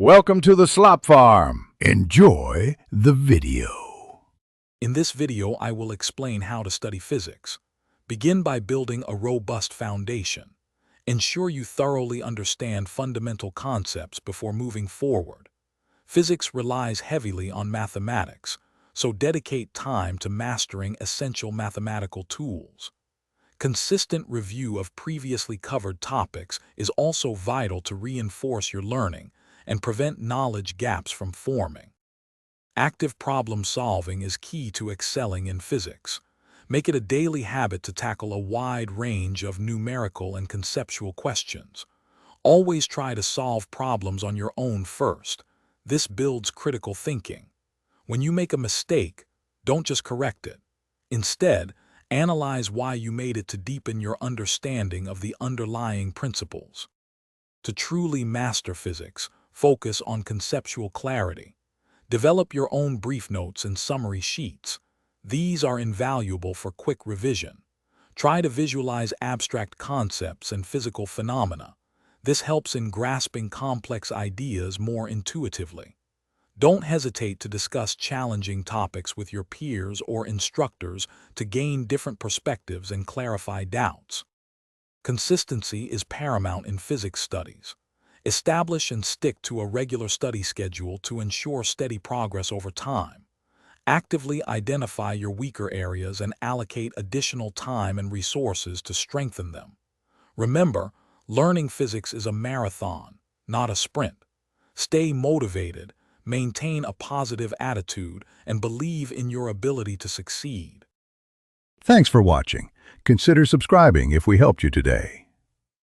Welcome to the Slop Farm. Enjoy the video. In this video, I will explain how to study physics. Begin by building a robust foundation. Ensure you thoroughly understand fundamental concepts before moving forward. Physics relies heavily on mathematics, so dedicate time to mastering essential mathematical tools. Consistent review of previously covered topics is also vital to reinforce your learning and prevent knowledge gaps from forming. Active problem solving is key to excelling in physics. Make it a daily habit to tackle a wide range of numerical and conceptual questions. Always try to solve problems on your own first. This builds critical thinking. When you make a mistake, don't just correct it. Instead, analyze why you made it to deepen your understanding of the underlying principles. To truly master physics, focus on conceptual clarity. Develop your own brief notes and summary sheets. These are invaluable for quick revision. Try to visualize abstract concepts and physical phenomena. This helps in grasping complex ideas more intuitively. Don't hesitate to discuss challenging topics with your peers or instructors to gain different perspectives and clarify doubts. Consistency is paramount in physics studies. Establish and stick to a regular study schedule to ensure steady progress over time. Actively identify your weaker areas and allocate additional time and resources to strengthen them. Remember, learning physics is a marathon, not a sprint. Stay motivated, maintain a positive attitude, and believe in your ability to succeed. Thanks for watching. Consider subscribing if we helped you today.